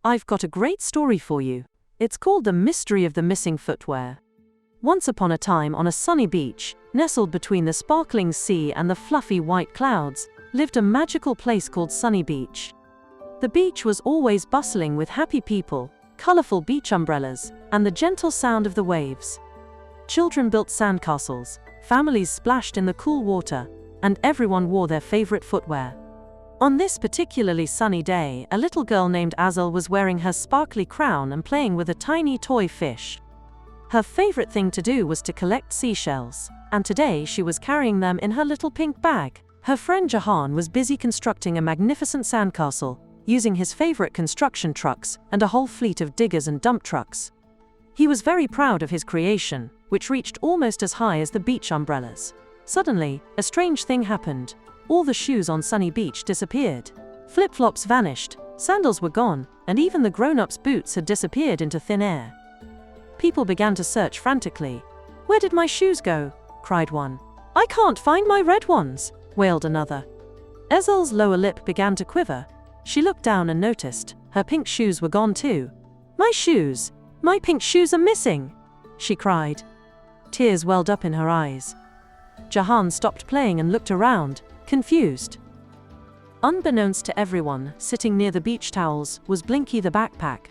I've got a great story for you. It's called The Mystery of the Missing Footwear. Once upon a time on a sunny beach, nestled between the sparkling sea and the fluffy white clouds, lived a magical place called Sunny Beach. The beach was always bustling with happy people, colorful beach umbrellas, and the gentle sound of the waves. Children built sandcastles, families splashed in the cool water, and everyone wore their favorite footwear. On this particularly sunny day, a little girl named Azal was wearing her sparkly crown and playing with a tiny toy fish. Her favorite thing to do was to collect seashells, and today she was carrying them in her little pink bag. Her friend Jahaan was busy constructing a magnificent sandcastle, using his favorite construction trucks and a whole fleet of diggers and dump trucks. He was very proud of his creation, which reached almost as high as the beach umbrellas. Suddenly, a strange thing happened. All the shoes on Sunny Beach disappeared. Flip-flops vanished, sandals were gone, and even the grown-ups' boots had disappeared into thin air. People began to search frantically. "Where did my shoes go?" cried one. "I can't find my red ones," wailed another. Azal's lower lip began to quiver. She looked down and noticed her pink shoes were gone too. "My shoes! My pink shoes are missing!" she cried. Tears welled up in her eyes. Jahaan stopped playing and looked around, confused. Unbeknownst to everyone, sitting near the beach towels, was Blinky the backpack.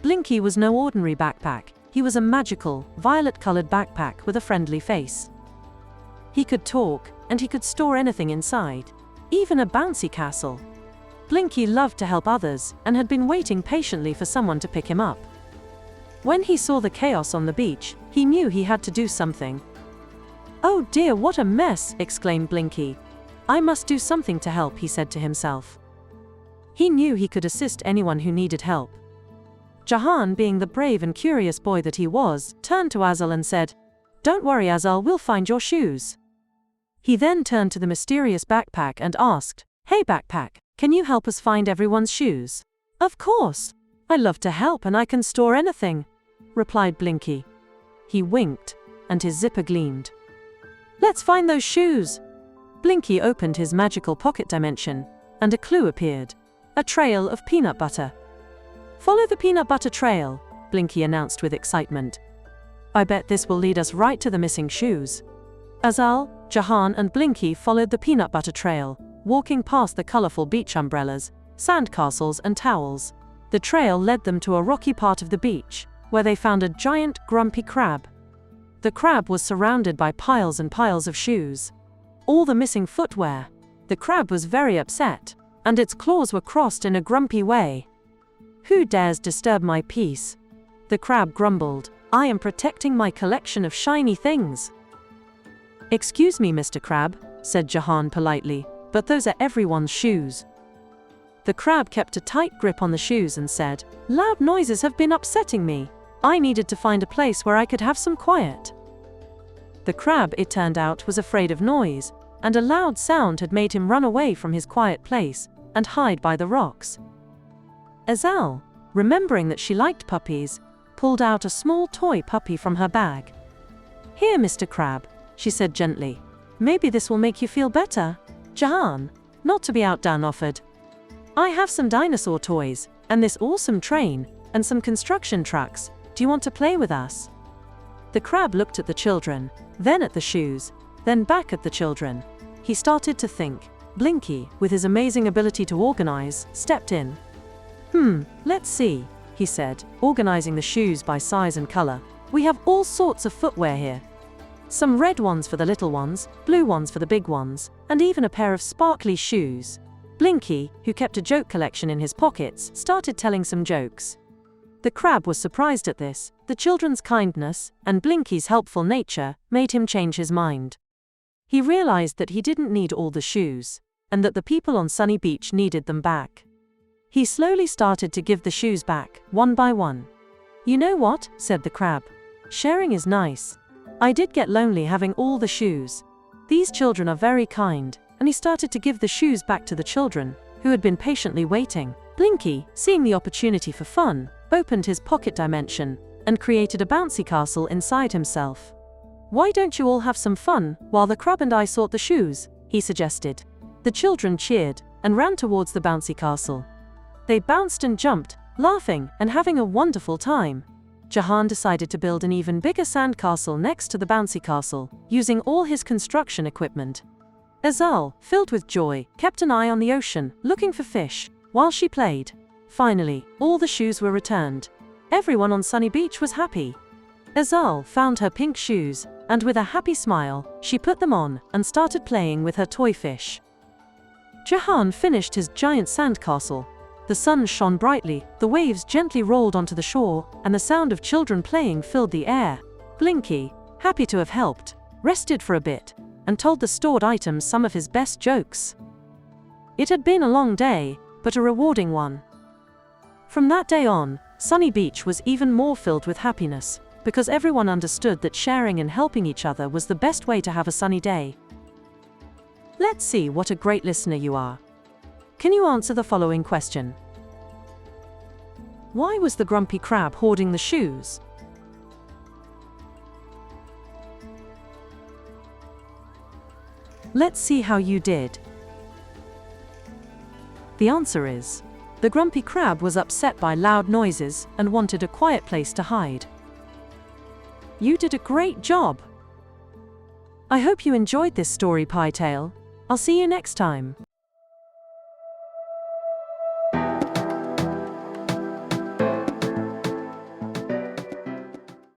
Blinky was no ordinary backpack. He was a magical, violet-colored backpack with a friendly face. He could talk, and he could store anything inside, even a bouncy castle. Blinky loved to help others, and had been waiting patiently for someone to pick him up. When he saw the chaos on the beach, he knew he had to do something. "Oh dear, what a mess!" exclaimed Blinky. "I must do something to help," he said to himself. He knew he could assist anyone who needed help. Jahaan, being the brave and curious boy that he was, turned to Azal and said, "Don't worry, Azal, we'll find your shoes." He then turned to the mysterious backpack and asked, "Hey backpack, can you help us find everyone's shoes?" "Of course. I love to help and I can store anything," replied Blinky. He winked, and his zipper gleamed. "Let's find those shoes." Blinky opened his magical pocket dimension, and a clue appeared. A trail of peanut butter. "Follow the peanut butter trail," Blinky announced with excitement. "I bet this will lead us right to the missing shoes." Azal, Jahaan and Blinky followed the peanut butter trail, walking past the colorful beach umbrellas, sandcastles and towels. The trail led them to a rocky part of the beach, where they found a giant, grumpy crab. The crab was surrounded by piles and piles of shoes. All the missing footwear. The crab was very upset, and its claws were crossed in a grumpy way. "Who dares disturb my peace?" The crab grumbled. "I am protecting my collection of shiny things." "Excuse me, Mr. Crab," said Jahaan politely, "but those are everyone's shoes." The crab kept a tight grip on the shoes and said, "Loud noises have been upsetting me. I needed to find a place where I could have some quiet." The crab, it turned out, was afraid of noise, and a loud sound had made him run away from his quiet place and hide by the rocks. Azal, remembering that she liked puppies, pulled out a small toy puppy from her bag. "Here, Mr. Crab," she said gently. "Maybe this will make you feel better." Jahaan, not to be outdone, offered, "I have some dinosaur toys, and this awesome train, and some construction trucks. Do you want to play with us?" The crab looked at the children, then at the shoes, then back at the children. He started to think. Blinky, with his amazing ability to organize, stepped in. Let's see," he said, organizing the shoes by size and color. "We have all sorts of footwear here. Some red ones for the little ones, blue ones for the big ones, and even a pair of sparkly shoes." Blinky, who kept a joke collection in his pockets, started telling some jokes. The crab was surprised at this. The children's kindness and Blinky's helpful nature made him change his mind. He realized that he didn't need all the shoes, and that the people on Sunny Beach needed them back. He slowly started to give the shoes back, one by one. "You know what?" said the crab. "Sharing is nice. I did get lonely having all the shoes. These children are very kind," and he started to give the shoes back to the children, who had been patiently waiting. Blinky, seeing the opportunity for fun, opened his pocket dimension and created a bouncy castle inside himself. "Why don't you all have some fun while the crab and I sort the shoes?" he suggested. The children cheered and ran towards the bouncy castle. They bounced and jumped, laughing and having a wonderful time. Jahaan decided to build an even bigger sandcastle next to the bouncy castle, using all his construction equipment. Azal, filled with joy, kept an eye on the ocean, looking for fish, while she played. Finally, all the shoes were returned. Everyone on Sunny Beach was happy. Azal found her pink shoes, and with a happy smile, she put them on and started playing with her toy fish. Jahaan finished his giant sandcastle. The sun shone brightly, the waves gently rolled onto the shore, and the sound of children playing filled the air. Blinky, happy to have helped, rested for a bit, and told the stored items some of his best jokes. It had been a long day, but a rewarding one. From that day on, Sunny Beach was even more filled with happiness, because everyone understood that sharing and helping each other was the best way to have a sunny day. Let's see what a great listener you are. Can you answer the following question? Why was the grumpy crab hoarding the shoes? Let's see how you did. The answer is, the grumpy crab was upset by loud noises and wanted a quiet place to hide. You did a great job! I hope you enjoyed this story, Pie Tale. I'll see you next time.